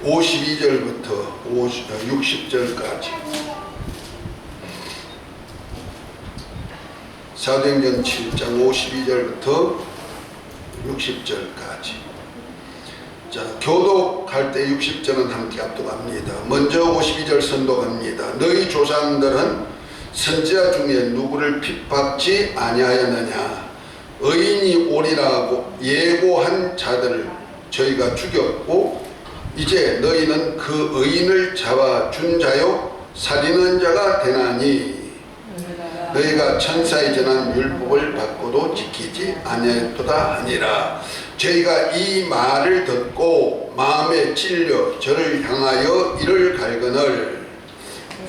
52절부터 60절까지 사도행전 7장 52절부터 60절까지. 자, 교독할 때 60절은 함께 압독합니다. 먼저 52절 선독합니다. 너희 조상들은 선지자 중에 누구를 핍박지 아니하였느냐? 의인이 오리라고 예고한 자들을 저희가 죽였고 이제 너희는 그 의인을 잡아준 자요 살리는 자가 되나니 너희가 천사의 전한 율법을 받고도 지키지 아니하였도다 하니라. 저희가 이 말을 듣고 마음에 찔려 저를 향하여 이를 갈거늘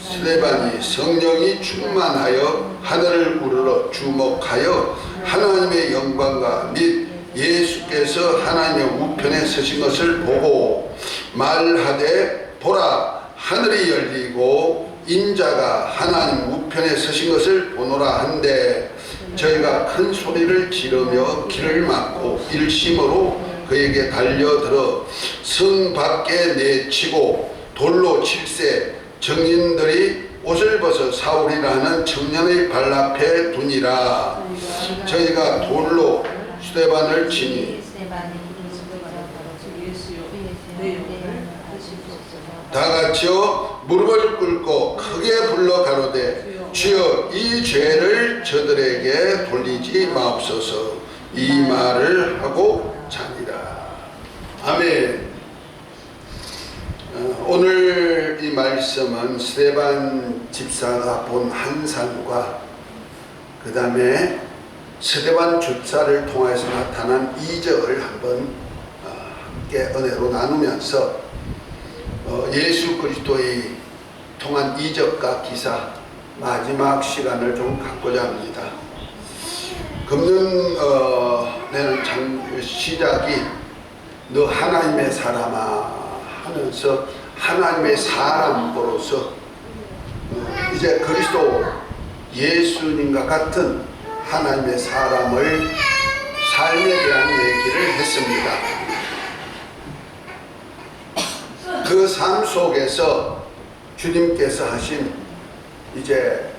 스데반이 성령이 충만하여 하늘을 우러러 주목하여 하나님의 영광과 및 예수께서 하나님의 우편에 서신 것을 보고 말하되 보라 하늘이 열리고 인자가 하나님 우편에 서신 것을 보노라 한데 저희가 큰 소리를 지르며 길을 막고 일심으로 그에게 달려들어 성 밖에 내치고 돌로 칠세 정인들이 옷을 벗어 사울이라 하는 청년의 발 앞에 두니라. 저희가 돌로 스데반을 치니 다같이요 무릎을 꿇고 크게 불러 가로되 주여 이 죄를 저들에게 돌리지 마옵소서. 이 말을 하고 자니라. 아멘. 오늘 이 말씀은 스데반 집사가 본 환상과 그 다음에 스데반 집사를 통해서 나타난 이적을 한번 함께 은혜로 나누면서 예수 그리스도의 통한 이적과 기사 마지막 시간을 좀 갖고자 합니다. 금년에는 시작이 너 하나님의 사람아 하면서 하나님의 사람으로서 이제 그리스도 예수님과 같은 하나님의 사람을 삶에 대한 얘기를 했습니다. 그 삶 속에서 주님께서 하신 이제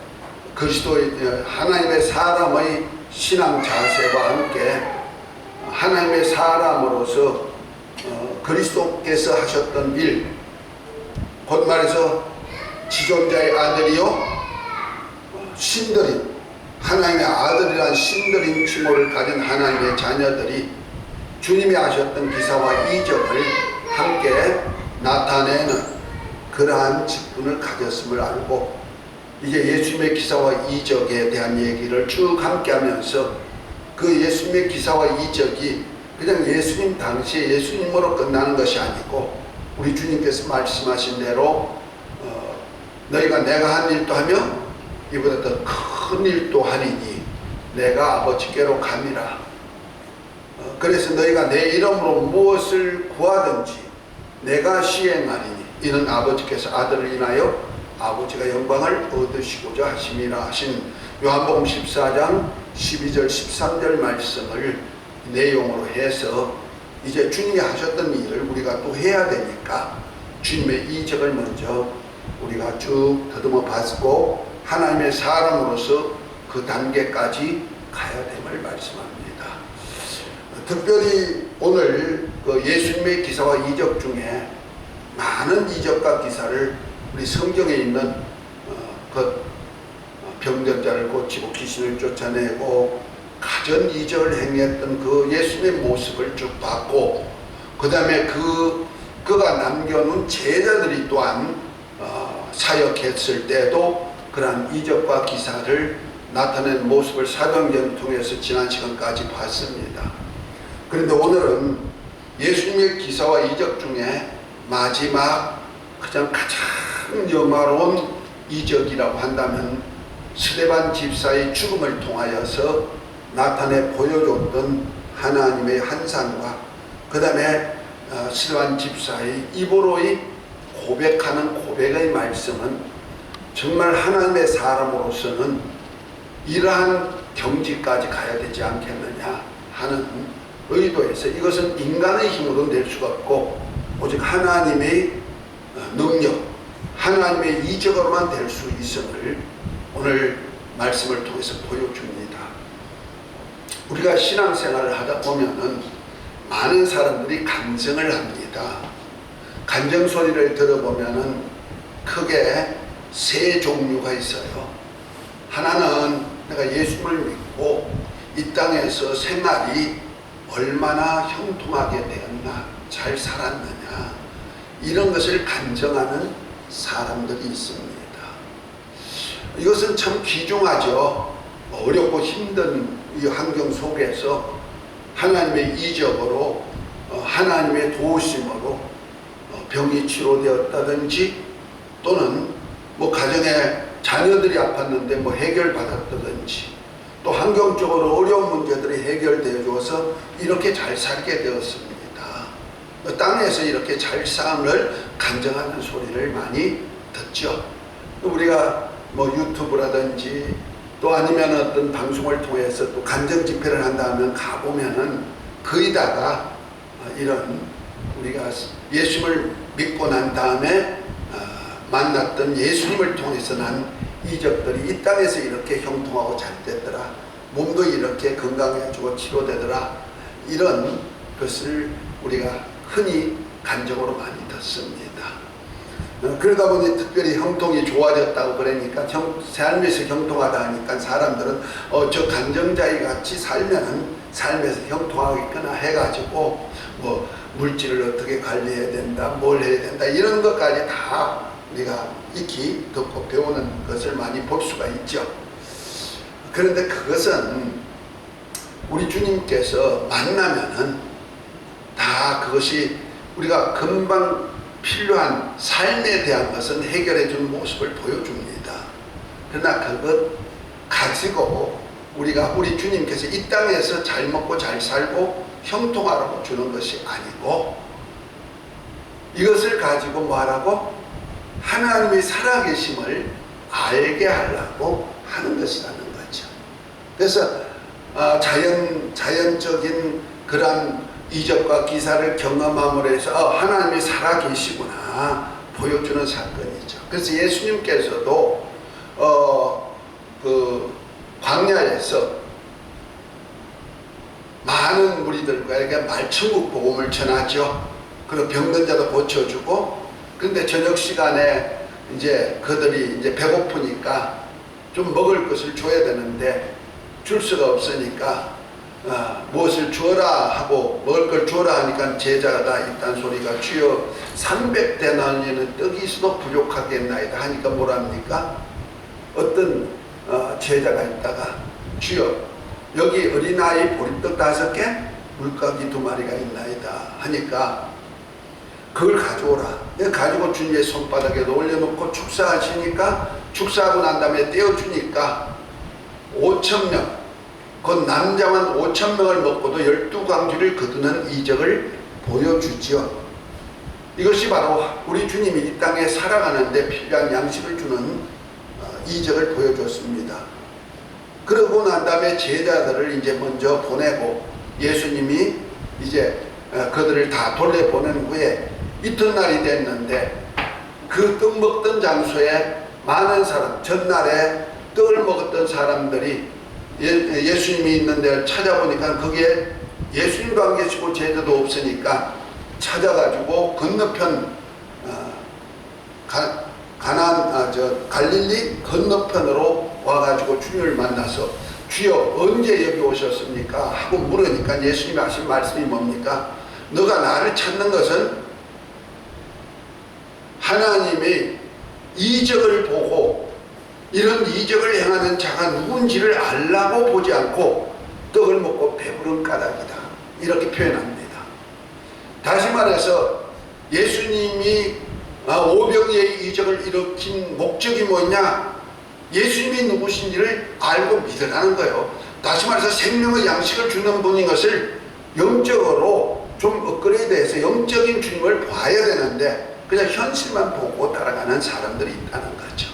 그리스도의 하나님의 사람의 신앙 자세와 함께 하나님의 사람으로서 그리스도께서 하셨던 일, 곧 말해서 지존자의 아들이요 신들인 하나님의 아들이란 신들인 칭호를 가진 하나님의 자녀들이 주님이 하셨던 기사와 이적을 함께 나타내는 그러한 직분을 가졌음을 알고 이제 예수님의 기사와 이적에 대한 얘기를 쭉 함께 하면서 그 예수님의 기사와 이적이 그냥 예수님 당시에 예수님으로 끝나는 것이 아니고 우리 주님께서 말씀하신 대로 너희가 내가 한 일도 하며 이보다 더 큰 일도 하리니 내가 아버지께로 감이라. 그래서 너희가 내 이름으로 무엇을 구하든지 내가 시행하리니 이는 아버지께서 아들을 인하여 아버지가 영광을 얻으시고자 하심이라 하신 요한복음 14장 12절 13절 말씀을 내용으로 해서 이제 주님이 하셨던 일을 우리가 또 해야 되니까 주님의 이적을 먼저 우리가 쭉 더듬어 봤고 하나님의 사람으로서 그 단계까지 가야 됨을 말씀합니다. 특별히 오늘 그 예수님의 기사와 이적 중에 많은 이적과 기사를 우리 성경에 있는 그 병든 자를 고치고 귀신을 쫓아내고 가전 이적을 행했던 그 예수님의 모습을 쭉 봤고 그 다음에 그가 남겨놓은 제자들이 또한 사역했을 때도 그러한 이적과 기사를 나타낸 모습을 사도행전을 통해서 지난 시간까지 봤습니다. 그런데 오늘은 예수님의 기사와 이적 중에 마지막 가장 영화로운 이적이라고 한다면 스데반 집사의 죽음을 통하여서 나타내 보여줬던 하나님의 환상과 그 다음에 스데반 집사의 입으로의 고백하는 고백의 말씀은 정말 하나님의 사람으로서는 이러한 경지까지 가야 되지 않겠느냐 하는 의도에서 이것은 인간의 힘으로 낼 수가 없고 오직 하나님의 능력, 하나님의 이적으로만 될 수 있음을 오늘 말씀을 통해서 보여줍니다. 우리가 신앙생활을 하다 보면은 많은 사람들이 간증을 합니다. 간증 소리를 들어보면은 크게 세 종류가 있어요. 하나는 내가 예수를 믿고 이 땅에서 생활이 얼마나 형통하게 되었나, 잘 살았느냐, 이런 것을 간증하는 사람들이 있습니다. 이것은 참 귀중하죠. 어렵고 힘든 이 환경 속에서 하나님의 이적으로, 하나님의 도우심으로 병이 치료되었다든지, 또는 뭐 가정에 자녀들이 아팠는데 뭐 해결받았다든지, 또 환경적으로 어려운 문제들이 해결되어 줘서 이렇게 잘 살게 되었습니다. 땅에서 이렇게 잘 삶을 간증하는 소리를 많이 듣죠. 우리가 뭐 유튜브라든지 또 아니면 어떤 방송을 통해서 또 간증 집회를 한다 하면 가보면은 거의 다가 이런 우리가 예수님을 믿고 난 다음에 만났던 예수님을 통해서 난 이적들이 이 땅에서 이렇게 형통하고 잘 됐더라, 몸도 이렇게 건강해지고 치료되더라, 이런 것을 우리가 흔히 간증으로 많이 듣습니다. 그러다 보니 특별히 형통이 좋아졌다고 그러니까 삶에서 형통하다 하니까 사람들은 저 간증자의 같이 살면은 삶에서 형통하겠구나 해가지고 뭐 물질을 어떻게 관리해야 된다, 뭘 해야 된다, 이런 것까지 다 우리가 익히 듣고 배우는 것을 많이 볼 수가 있죠. 그런데 그것은 우리 주님께서 만나면은 다 그것이 우리가 금방 필요한 삶에 대한 것은 해결해 주는 모습을 보여줍니다. 그러나 그것 가지고 우리가 우리 주님께서 이 땅에서 잘 먹고 잘 살고 형통하라고 주는 것이 아니고, 이것을 가지고 뭐하라고? 하나님의 살아계심을 알게 하려고 하는 것이라는 거죠. 그래서 자연적인 그런 이적과 기사를 경험함으로 해서 하나님이 살아계시구나 보여주는 사건이죠. 그래서 예수님께서도 그 광야에서 많은 무리들과 말천국 복음을 전하죠. 그리고 병든 자도 고쳐주고, 근데 저녁 시간에 이제 그들이 이제 배고프니까 좀 먹을 것을 줘야 되는데 줄 수가 없으니까 무엇을 주어라 하고 먹을 걸 주어라 하니까 제자가 있단 소리가, 주여 300데나리는 떡이 있어도 부족하겠나이다 하니까 뭐랍니까? 어떤 제자가 있다가, 주여 여기 어린아이 보리떡 5개, 물고기 2마리가 있나이다 하니까 그걸 가져오라. 가지고 주님의 손바닥에 올려놓고 축사하시니까, 축사하고 난 다음에 떼어주니까 5,000명, 그 남자만 5,000명을 먹고도 12광주를 거두는 이적을 보여주지요. 이것이 바로 우리 주님이 이 땅에 살아가는데 필요한 양식을 주는 이적을 보여줬습니다. 그러고 난 다음에 제자들을 이제 먼저 보내고, 예수님이 이제 그들을 다 돌려보낸 후에 이튿날이 됐는데, 그 떡 먹던 장소에 많은 사람, 전날에 떡을 먹었던 사람들이 예수님이 있는 데를 찾아보니까 거기에 예수님도 안 계시고 제자도 없으니까 찾아가지고 건너편 갈릴리 건너편으로 와가지고 주님을 만나서, 주여 언제 여기 오셨습니까? 하고 물으니까 예수님이 하신 말씀이 뭡니까? 너가 나를 찾는 것은 하나님의 이적을 보고 이런 이적을 행하는 자가 누군지를 알라고 보지 않고 떡을 먹고 배부른 까닭이다, 이렇게 표현합니다. 다시 말해서 예수님이 오병이의 이적을 일으킨 목적이 뭐냐? 예수님이 누구신지를 알고 믿으라는 거예요. 다시 말해서 생명의 양식을 주는 분인 것을 영적으로 좀 업그레이드해서 영적인 주님을 봐야 되는데 그냥 현실만 보고 따라가는 사람들이 있다는 거죠.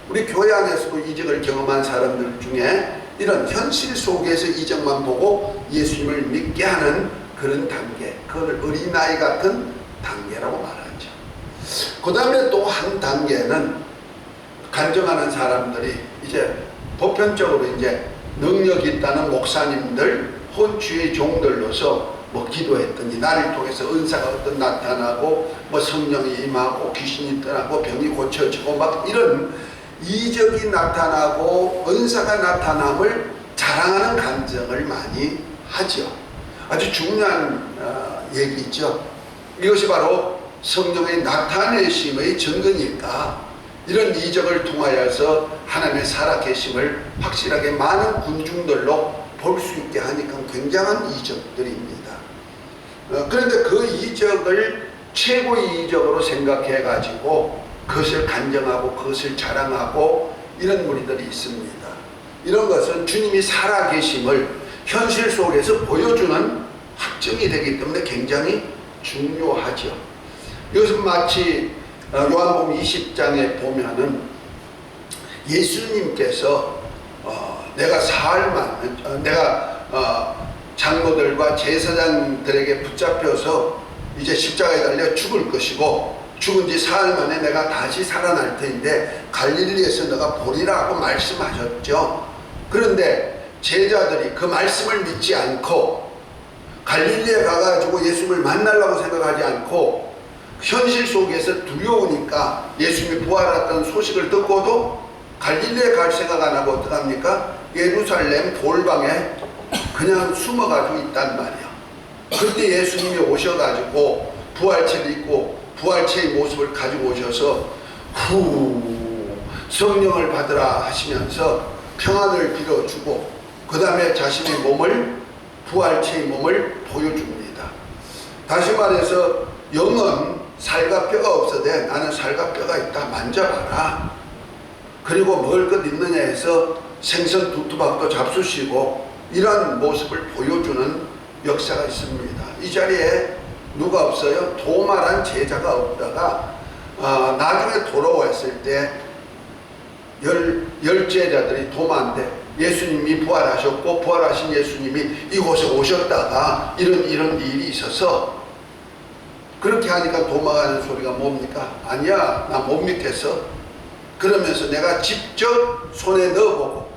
우리 교회 안에서도 이적을 경험한 사람들 중에 이런 현실 속에서 이적만 보고 예수님을 믿게 하는 그런 단계, 그걸 어린아이 같은 단계라고 말하죠. 그 다음에 또 한 단계는 간증하는 사람들이 이제 보편적으로 이제 능력이 있다는 목사님들, 혼주의 종들로서 뭐 기도했더니 나를 통해서 은사가 어떤 나타나고 뭐 성령이 임하고 귀신이 떠나고 병이 고쳐지고 막 이런 이적이 나타나고 은사가 나타남을 자랑하는 간증을 많이 하죠. 아주 중요한 얘기죠. 이것이 바로 성령의 나타내심의 증거니까 이런 이적을 통하여서 하나님의 살아계심을 확실하게 많은 군중들로 볼 수 있게 하니까 굉장한 이적들입니다. 그런데 그 이적을 최고의 이적으로 생각해 가지고 그것을 간증하고 그것을 자랑하고 이런 무리들이 있습니다. 이런 것은 주님이 살아계심을 현실 속에서 보여주는 확증이 되기 때문에 굉장히 중요하죠. 이것은 마치 요한복음 20장에 보면은 예수님께서 내가 장로들과 제사장들에게 붙잡혀서 이제 십자가에 달려 죽을 것이고 죽은 지 사흘 만에 내가 다시 살아날 터인데 갈릴리에서 너가 보리라 하고 말씀하셨죠. 그런데 제자들이 그 말씀을 믿지 않고 갈릴리에 가가지고 예수님을 만나려고 생각하지 않고 현실 속에서 두려우니까 예수님이 부활했다는 소식을 듣고도 갈릴리에 갈 생각 안 하고 어떡합니까? 예루살렘 돌방에 그냥 숨어가지고 있단 말이야. 그때 예수님이 오셔가지고 부활체를 입고 부활체의 모습을 가지고 오셔서 성령을 받으라 하시면서 평안을 빌어주고 그 다음에 자신의 몸을 부활체의 몸을 보여줍니다. 다시 말해서 영은 살과 뼈가 없어도 나는 살과 뼈가 있다 만져봐라. 그리고 먹을 것 있느냐 해서 생선 두 토막도 잡수시고 이런 모습을 보여주는 역사가 있습니다. 이 자리에 누가 없어요? 도마란 제자가 없다가 나중에 돌아왔을 때 열 제자들이 도마인데 예수님이 부활하셨고 부활하신 예수님이 이곳에 오셨다가 이런 일이 있어서 그렇게 하니까 도마가 하는 소리가 뭡니까? 아니야, 나 못 믿겠어. 그러면서 내가 직접 손에 넣어보고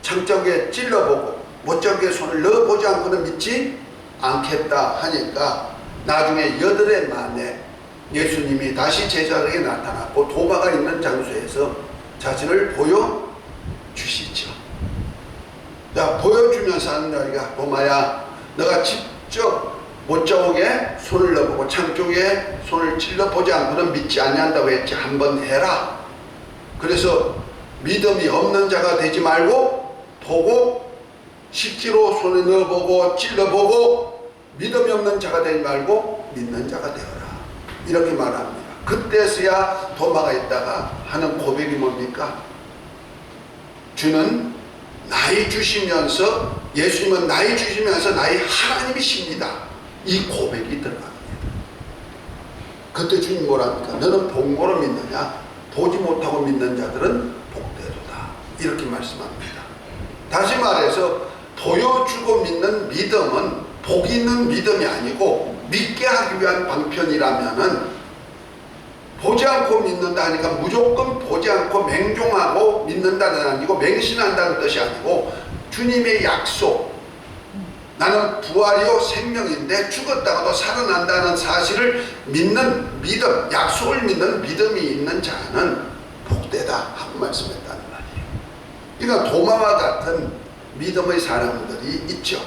창자국에 찔러보고 못자국에 손을 넣어보지 않고는 믿지 않겠다 하니까 나중에 8해 만에 예수님이 다시 제자들에게 나타났고 도마가 있는 장소에서 자신을 보여주시죠. 자, 보여주면서 하는 이야기가 도마야, 너가 직접 못자국에 손을 넣어보고 창쪽에 손을 찔러보지 않고는 믿지 아니한다고 했지. 한번 해라. 그래서 믿음이 없는 자가 되지 말고 보고 실제로 손에 넣어보고 찔러보고 믿음이 없는 자가 되지 말고 믿는 자가 되어라. 이렇게 말합니다. 그때서야 도마가 있다가 하는 고백이 뭡니까? 주는 나이 주시면서 예수님은 나이 주시면서 나의 하나님이십니다. 이 고백이 들어갑니다. 그때 주님 뭐랍니까? 너는 본고로 믿느냐? 보지 못하고 믿는 자들은 복되도다. 이렇게 말씀합니다. 다시 말해서 보여주고 믿는 믿음은 복 있는 믿음이 아니고 믿게 하기 위한 방편이라면은 보지 않고 믿는다 하니까 무조건 보지 않고 맹종하고 믿는다는 아니고 맹신한다는 뜻이 아니고 주님의 약속, 나는 부활이요 생명인데 죽었다가도 살아난다는 사실을 믿는 믿음, 약속을 믿는 믿음이 있는 자는 복되다 하고 말씀했다는 말이에요. 그러니까 도마와 같은 믿음의 사람들이 있죠.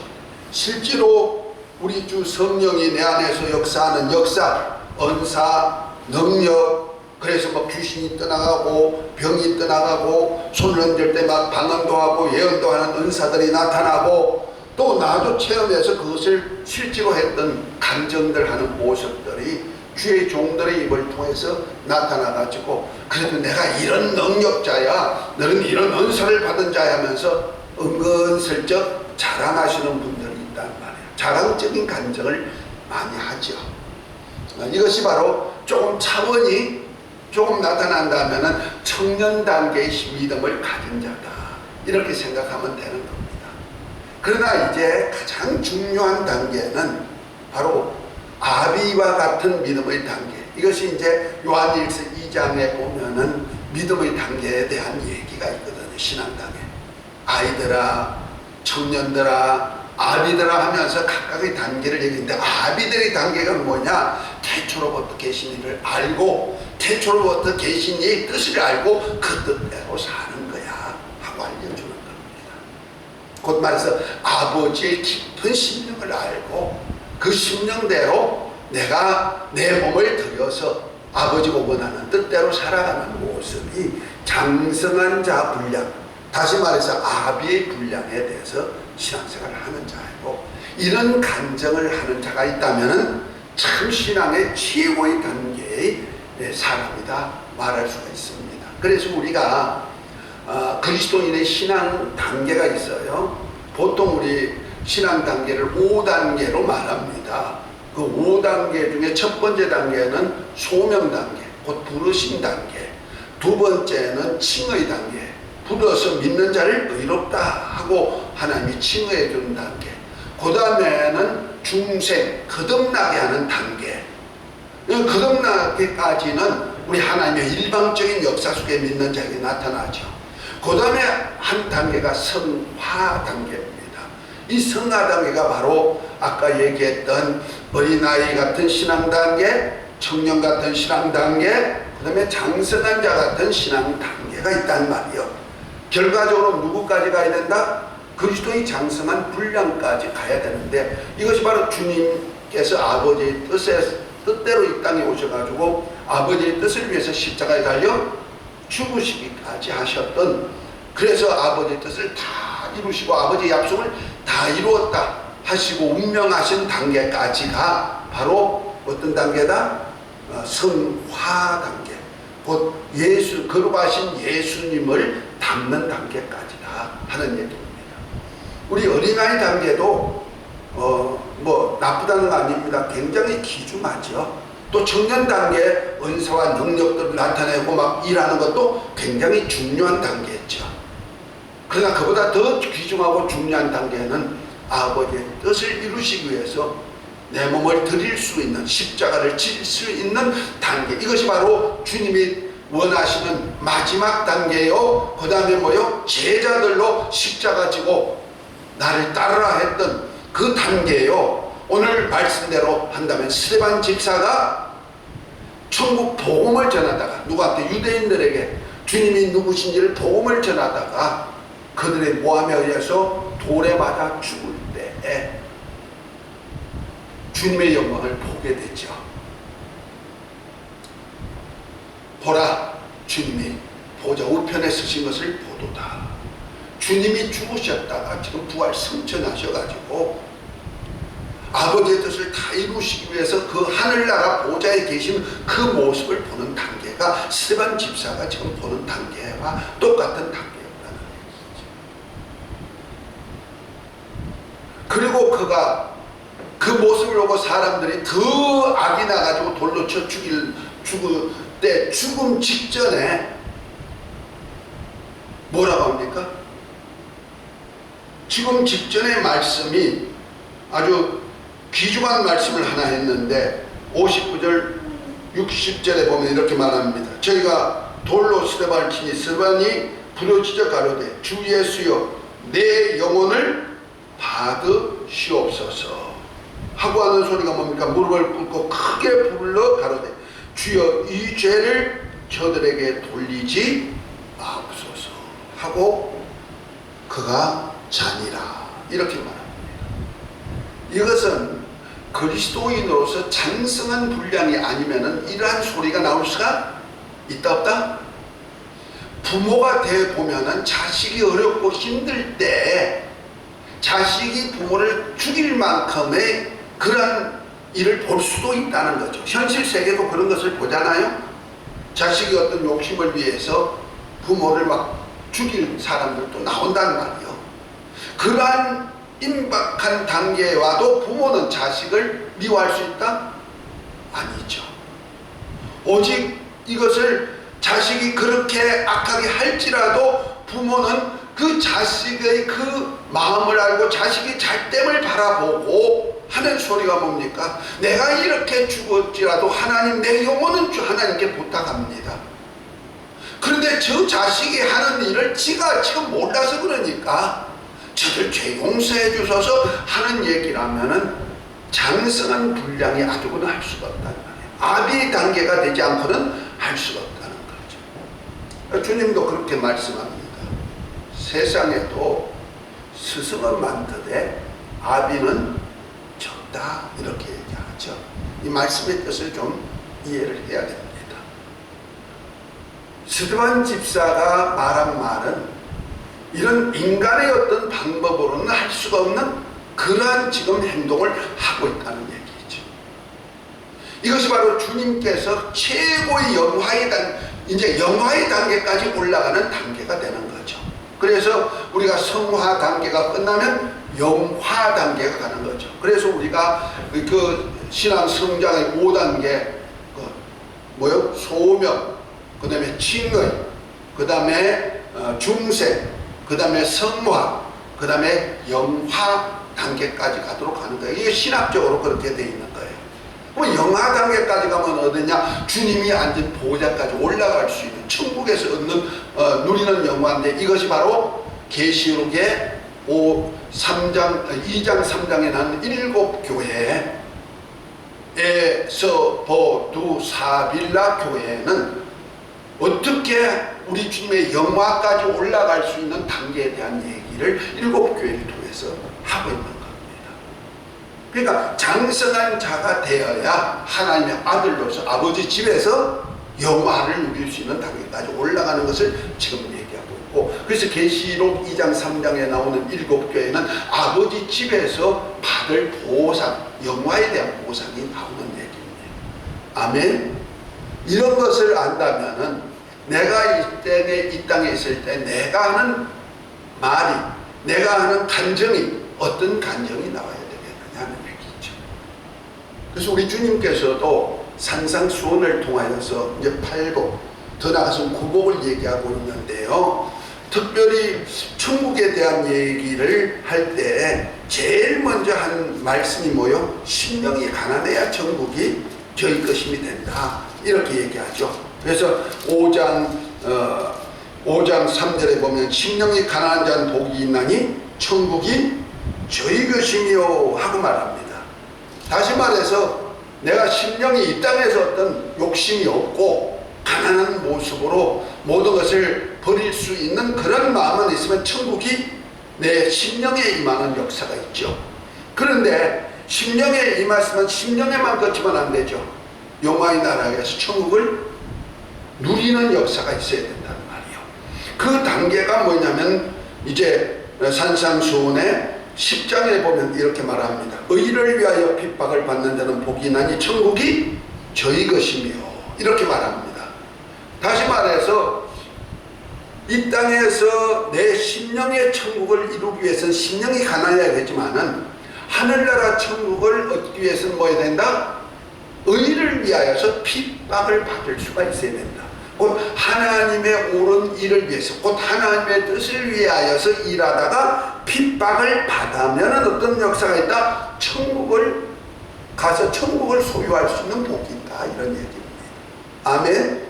실제로 우리 주 성령이 내 안에서 역사하는 역사, 은사, 능력, 그래서 막 귀신이 떠나가고 병이 떠나가고 손을 흔들 때 막 방언도 하고 예언도 하는 은사들이 나타나고 또 나도 체험해서 그것을 실제로 했던 간증들 하는 모습들이 주의 종들의 입을 통해서 나타나가지고 그래도 내가 이런 능력자야, 너는 이런 은사를 받은 자야 하면서 은근슬쩍 자랑하시는 분들이 있단 말이에요. 자랑적인 간증을 많이 하죠. 이것이 바로 조금 차원이 조금 나타난다면 청년 단계의 믿음을 가진 자다. 이렇게 생각하면 되는 겁니다. 그러나 이제 가장 중요한 단계는 바로 아비 아비와 같은 믿음의 단계. 이것이 이제 요한일서 2장에 보면은 믿음의 단계에 대한 얘기가 있거든요. 신앙단계. 아이들아, 청년들아, 아비들아 하면서 각각의 단계를 얘기했는데, 아비들의 단계가 뭐냐? 태초로부터 계신 이를 알고, 태초로부터 계신 이의 뜻을 알고 그 뜻대로 사는 거야 하고 알려주는 겁니다. 곧 말해서 아버지의 깊은 심령을 알고 그 심령대로 내가 내 몸을 들여서 아버지가 원하는 뜻대로 살아가는 모습이 장성한 자 분량, 다시 말해서 아비의 분량에 대해서 신앙생활을 하는 자이고, 이런 간증을 하는 자가 있다면 참 신앙의 최고의 단계의 사람이다 말할 수가 있습니다. 그래서 우리가 그리스도인의 신앙 단계가 있어요. 보통 우리 신앙 단계를 5단계로 말합니다. 그 5단계 중에 첫 번째 단계는 소명 단계, 곧 부르심 단계. 두 번째는 칭의 단계, 부르어서 믿는 자를 의롭다 하고 하나님이 칭의해 주는 단계. 그 다음에는 중생, 거듭나게 하는 단계. 거듭나기까지는 우리 하나님의 일방적인 역사 속에 믿는 자에게 나타나죠. 그 다음에 한 단계가 성화 단계입니다. 이 성화 단계가 바로 아까 얘기했던 어린아이 같은 신앙 단계, 청년 같은 신앙 단계, 그 다음에 장성한 자 같은 신앙 단계가 있단 말이에요. 결과적으로 누구까지 가야 된다? 그리스도의 장성한 분량까지 가야 되는데, 이것이 바로 주님께서 아버지의 뜻대로 이 땅에 오셔가지고 아버지의 뜻을 위해서 십자가에 달려 죽으시기까지 하셨던, 그래서 아버지의 뜻을 다 이루시고 아버지의 약속을 다 이루었다 하시고 운명하신 단계까지가 바로 어떤 단계다? 성화 단계, 곧 예수, 거룩하신 예수님을 닮는 단계까지다 하는 얘기입니다. 우리 어린아이 단계도 뭐 나쁘다는 거 아닙니다. 굉장히 귀중하죠. 또 청년 단계 은사와 능력들을 나타내고 막 일하는 것도 굉장히 중요한 단계죠. 그러나 그보다 더 귀중하고 중요한 단계는 아버지의 뜻을 이루시기 위해서 내 몸을 드릴 수 있는, 십자가를 질 수 있는 단계. 이것이 바로 주님이 원하시는 마지막 단계요. 그 다음에 뭐요? 제자들로 십자가 지고 나를 따르라 했던 그 단계요. 오늘 말씀대로 한다면 스데반 집사가 천국 복음을 전하다가, 누구한테? 유대인들에게 주님이 누구신지를 복음을 전하다가 그들의 모함에 의해서 돌에 맞아 죽을 때에 주님의 영광을 보게 되죠. 보라, 주님이 보좌 우편에 서신 것을 보도다. 주님이 죽으셨다가 지금 부활 승천하셔가지고 아버지의 뜻을 다 이루시기 위해서 그 하늘나라 보좌에 계신 그 모습을 보는 단계가 스데반 집사가 지금 보는 단계와 똑같은 단계였다는 얘기죠. 그리고 그가 그 모습을 보고 사람들이 더 악이 나가지고 돌로 쳐 죽을 때 죽음 직전에 뭐라고 합니까? 죽음 직전의 말씀이 아주 귀중한 말씀을 하나 했는데 59절 60절에 보면 이렇게 말합니다. 저희가 돌로 스데반을 치니 스데반이 부르짖어 가로되 주 예수여 내 영혼을 받으시옵소서 하고 하는 소리가 뭡니까? 무릎을 꿇고 크게 불러 가로되 주여 이 죄를 저들에게 돌리지 마옵소서 하고 그가 자니라 이렇게 말합니다. 이것은 그리스도인으로서 장성한 분량이 아니면은 이러한 소리가 나올 수가 있다 없다? 부모가 돼 보면은 자식이 어렵고 힘들 때 자식이 부모를 죽일 만큼의 그런 일을 볼 수도 있다는 거죠. 현실 세계도 그런 것을 보잖아요. 자식이 어떤 욕심을 위해서 부모를 막 죽일 사람들도 나온다는 말이에요. 그러한 임박한 단계에 와도 부모는 자식을 미워할 수 있다? 아니죠. 오직 이것을 자식이 그렇게 악하게 할지라도 부모는 그 자식의 그 마음을 알고 자식이 잘됨을 바라보고 하는 소리가 뭡니까? 내가 이렇게 죽었지라도 하나님, 내 영혼은 하나님께 부탁합니다. 그런데 저 자식이 하는 일을 지가 지금 몰라서 그러니까 저들 죄 용서해 주셔서 하는 얘기라면은 장성한 분량이 아주고는 할 수가 없다는 말이에요. 아비 단계가 되지 않고는 할 수가 없다는 거죠. 주님도 그렇게 말씀합니다. 세상에도 스승은 많더되 아비는 적다, 이렇게 얘기하죠. 이 말씀의 뜻을 좀 이해를 해야 됩니다. 스데반 집사가 말한 말은 이런 인간의 어떤 방법으로는 할 수가 없는 그러한 지금 행동을 하고 있다는 얘기죠. 이것이 바로 주님께서 최고의 이제 영화의 단계까지 올라가는 단계가 되는 거죠. 그래서 우리가 성화 단계가 끝나면 영화 단계가 가는 거죠. 그래서 우리가 그 신앙 성장의 5단계, 소명, 그 다음에 칭의, 그 다음에 중생, 그 다음에 성화, 그 다음에 영화 단계까지 가도록 하는 거예요. 이게 신학적으로 그렇게 되어 있는 거예요. 그럼 영화 단계까지 가면 어디냐? 주님이 앉은 보좌까지 올라갈 수 있는, 천국에서 누리는 영화인데, 이것이 바로 계시록의 2장 3장에 나온 7교회 에서보두사빌라 교회는 어떻게 우리 주님의 영화까지 올라갈 수 있는 단계에 대한 얘기를 7교회를 통해서 하고 있는 겁니다. 그러니까 장성한 자가 되어야 하나님의 아들로서 아버지 집에서 영화를 누릴 수 있는 단계까지 올라가는 것을 지금 얘기하고 있고, 그래서 계시록 2장 3장에 나오는 7교회는 아버지 집에서 받을 보상, 영화에 대한 보상이 나오는 얘기입니다. 아멘. 이런 것을 안다면은 내가 이 땅에 있을 때 내가 하는 말이, 내가 하는 감정이 어떤 감정이 나와야 되겠느냐는 얘기죠. 그래서 우리 주님께서도 산상수훈을 통하여서 이제 8복, 더 나아가서 9복을 얘기하고 있는데요. 특별히 천국에 대한 얘기를 할 때 제일 먼저 한 말씀이 뭐요? 심령이 가난해야 천국이 저희 것임이 된다, 이렇게 얘기하죠. 그래서 5장 3절에 보면 심령이 가난한 자는 복이 있나니 천국이 저희 것이며 하고 말합니다. 다시 말해서 내가 심령이 이 땅에서 어떤 욕심이 없고 가난한 모습으로 모든 것을 버릴 수 있는 그런 마음만 있으면 천국이 내 심령에 임하는 역사가 있죠. 그런데 심령에 임했으면 심령에만 걷지만 안 되죠. 영화의 나라에서 천국을 누리는 역사가 있어야 된다는 말이에요. 그 단계가 뭐냐면 이제 산상수훈의 10장에 보면 이렇게 말합니다. 의를 위하여 핍박을 받는 자는 복이 나니 천국이 저희 것이며, 이렇게 말합니다. 다시 말해서 이 땅에서 내 심령의 천국을 이루기 위해서는 심령이 가난해야 되지만은 하늘나라 천국을 얻기 위해서는 뭐 해야 된다? 의를 위하여서 핍박을 받을 수가 있어야 된다. 곧 하나님의 옳은 일을 위해서, 곧 하나님의 뜻을 위하여서 일하다가 핍박을 받으면 어떤 역사가 있다? 천국을 가서 천국을 소유할 수 있는 복이 있다, 이런 얘기입니다. 아멘.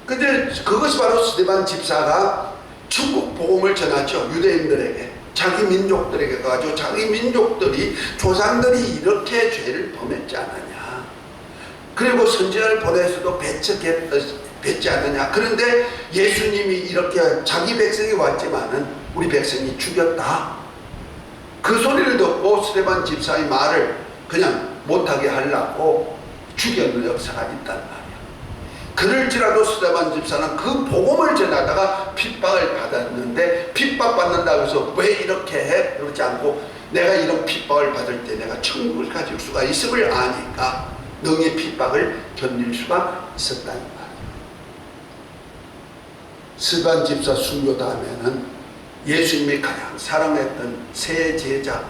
근데 그것이 바로 스데반 집사가 천국 복음을 전하죠. 유대인들에게, 자기 민족들에게 가지고, 자기 민족들이, 조상들이 이렇게 죄를 범했지 않느냐, 그리고 선지자를 보내서도 뱉지 않느냐. 그런데 예수님이 이렇게 자기 백성이 왔지만은 우리 백성이 죽였다, 그 소리를 듣고 스데반 집사의 말을 그냥 못하게 하려고 죽였는 역사가 있단 말이야. 그럴지라도 스데반 집사는 그 복음을 전하다가 핍박을 받았는데, 핍박받는다고 해서 왜 이렇게 해? 그러지 않고 내가 이런 핍박을 받을 때 내가 천국을 가질 수가 있음을 아니까 능히 핍박을 견딜 수가 있었다는 말이에요. 스데반 집사 순교 다음에는 예수님이 가장 사랑했던 세 제자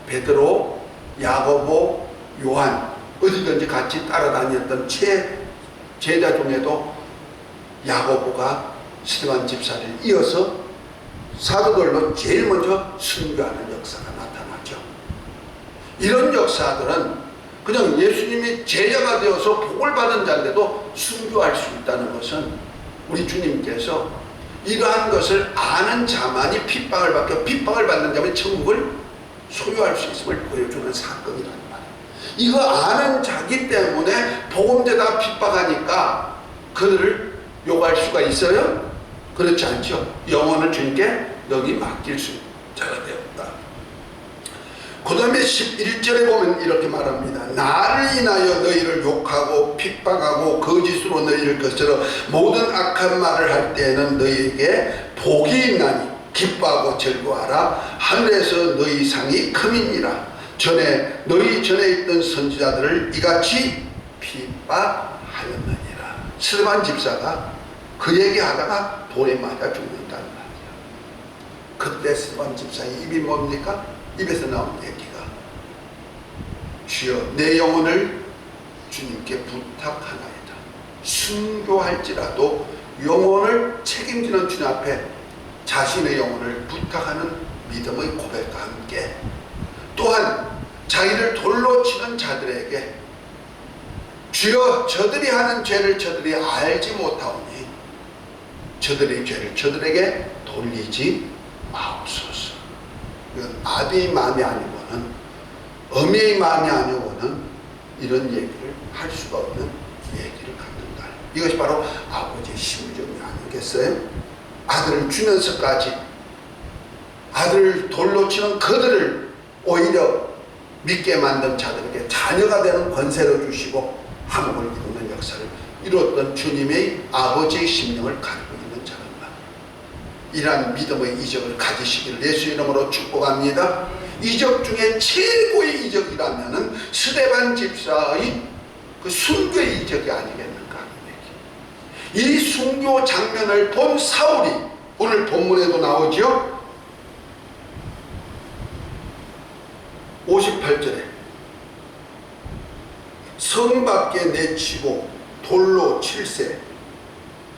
베드로, 야고보, 요한, 어디든지 같이 따라다녔던 제자 중에도 야고보가 스데반 집사를 이어서 사도들로 제일 먼저 순교하는 역사가 나타나죠. 이런 역사들은 그냥 예수님이 제자가 되어서 복을 받은 자인데도 순교할 수 있다는 것은 우리 주님께서 이러한 것을 아는 자만이 핍박을 받고 핍박을 받는 자만이 천국을 소유할 수 있음을 보여주는 사건이라는 말이에요. 이거 아는 자기 때문에 복음제다가 핍박하니까 그들을 욕할 수가 있어요? 그렇지 않죠. 영혼을 주님께 너희 맡길 수 있는 자가 되었다. 그 다음에 11절에 보면 이렇게 말합니다. 나를 인하여 너희를 욕하고 핍박하고 거짓으로 너희를 거스러 모든 악한 말을 할 때에는 너희에게 복이 있나니 기뻐하고 즐거워하라. 하늘에서 너희 상이 큼이니라. 전에 너희 전에 있던 선지자들을 이같이 핍박하였느니라. 스데반 집사가 그 얘기하다가 돌에 맞아 죽는다는 말이야. 그때 스데반 집사의 입이 뭡니까? 입에서 나온 얘기가 주여 내 영혼을 주님께 부탁하나이다. 순교할지라도 영혼을 책임지는 주님 앞에 자신의 영혼을 부탁하는 믿음의 고백과 함께 또한 자기를 돌로 치는 자들에게 주여 저들이 하는 죄를 저들이 알지 못하오니 저들의 죄를 저들에게 돌리지 마옵소서. 이건 아비의 마음이 아니고는 어미의 마음이 아니고는 이런 얘기를 할 수가 없는 얘기를 갖는다. 이것이 바로 아버지의 심정이 아니겠어요? 아들을 주면서까지 아들을 돌로 치는 그들을 오히려 믿게 만든 자들에게 자녀가 되는 권세를 주시고 한국을 이루는 역사를 이루었던 주님의 아버지의 심령을 가지고 있는 자입니다. 이러한 믿음의 이적을 가지시기를 예수 이름으로 축복합니다. 이적 중에 최고의 이적이라면 스데반 집사의 그 순교의 이적이 아니겠는가 하는 얘기. 이 순교 장면을 본 사울이 오늘 본문에도 나오죠. 58절에 성 밖에 내치고 돌로 칠세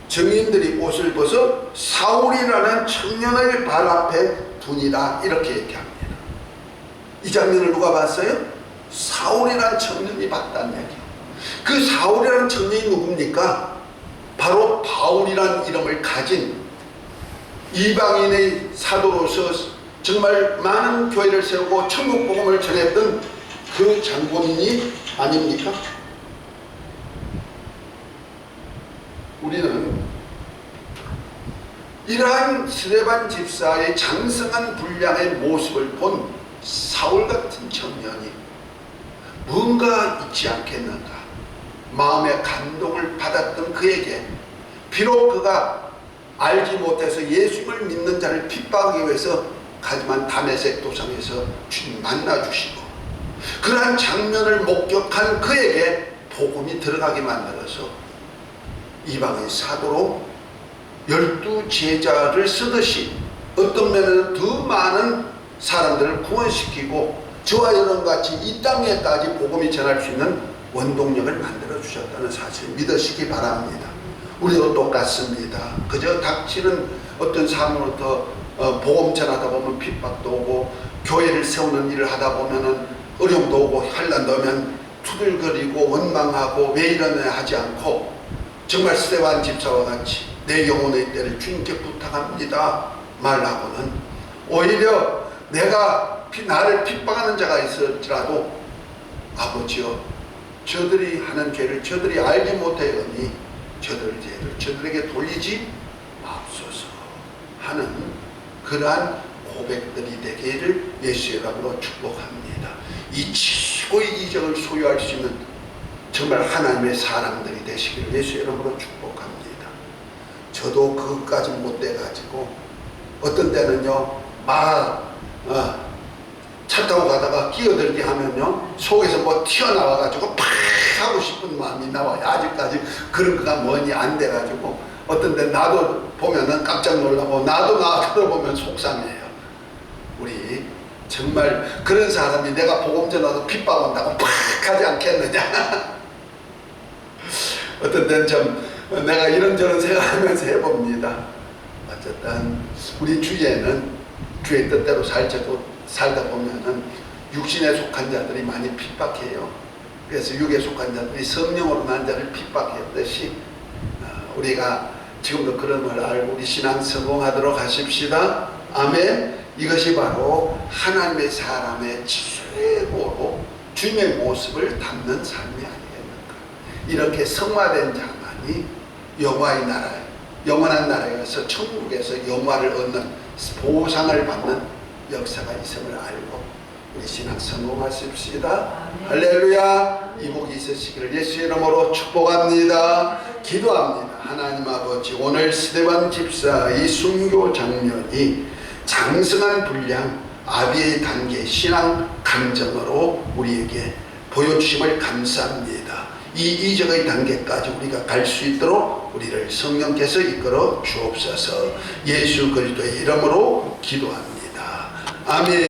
증인들이 옷을 벗어 사울이라는 청년의 발 앞에 두니라 이렇게 얘기합니다. 이 장면을 누가 봤어요? 사울이라는 청년이 봤다는 얘기예요. 그 사울이라는 청년이 누굽니까? 바로 바울이라는 이름을 가진 이방인의 사도로서 정말 많은 교회를 세우고 천국 복음을 전했던 그 장본인이 아닙니까? 우리는 이러한 스데반 집사의 장성한 분량의 모습을 본 사울 같은 청년이 뭔가 있지 않겠는가 마음의 감동을 받았던 그에게 비록 그가 알지 못해서 예수를 믿는 자를 핍박하기 위해서 가지만 다메섹 도상에서 주님 만나주시고 그러한 장면을 목격한 그에게 복음이 들어가게 만들어서 이방의 사도로 12 제자를 쓰듯이 어떤 면에는 더 많은 사람들을 구원시키고 저와 여러분같이 이 땅에까지 복음이 전할 수 있는 원동력을 만들어 주셨다는 사실 믿으시기 바랍니다. 우리도 똑같습니다. 그저 닥치는 어떤 삶으로부터 복음 전하다 보면 핍박도 오고 교회를 세우는 일을 하다 보면은 어려움도 오고 환난도 오면 투덜거리고 원망하고 왜 이러냐 하지 않고 정말 스데반 집사와 같이 내 영혼의 때를 주님께 부탁합니다 말하고는 오히려 내가 나를 핍박하는 자가 있을지라도 아버지여 저들이 하는 죄를 저들이 알지 못하였니 저들의 죄를 저들에게 돌리지 마옵소서 하는 그러한 고백들이 되기를 예수의 이름으로 축복합니다. 이 최고의 이적을 소유할 수 있는 정말 하나님의 사람들이 되시기를 예수의 이름으로 축복합니다. 저도 그것까지 못 돼가지고 어떤 때는요 차 타고 가다가 끼어들게 하면요 속에서 뭐 튀어나와가지고 팍 하고 싶은 마음이 나와요. 아직까지 그런 거가 뭐니 안 돼가지고 어떤 때 나도 보면은 깜짝 놀라고 나도 나를 보면 속상해요. 우리 정말 그런 사람이 내가 복음 전하도 핍박한다고 팍 하지 않겠느냐. 어떤 때는 좀 내가 이런저런 생각하면서 해봅니다. 어쨌든 우리 주위에는 주의 뜻대로 살다 보면은 육신에 속한 자들이 많이 핍박해요. 그래서 육에 속한 자들이 성령으로 난 자를 핍박했듯이 우리가 지금도 그런 걸 알고 우리 신앙 성공하도록 하십시다. 아멘. 이것이 바로 하나님의 사람의 최고로 주님의 모습을 담는 삶이 아니겠는가. 이렇게 성화된 자만이 영화의 나라에, 영원한 나라에서 천국에서 영화를 얻는 보상을 받는 역사가 있음을 알고 우리 신앙 성공하십시다. 할렐루야. 이복이 있으시기를 예수의 이름으로 축복합니다. 기도합니다. 하나님 아버지, 오늘 스데반 집사 이 순교 장면이 장성한 분량 아비의 단계 신앙 감정으로 우리에게 보여주심을 감사합니다. 이 이적의 단계까지 우리가 갈 수 있도록 우리를 성령께서 이끌어 주옵소서. 예수 그리스도의 이름으로 기도합니다. 아멘.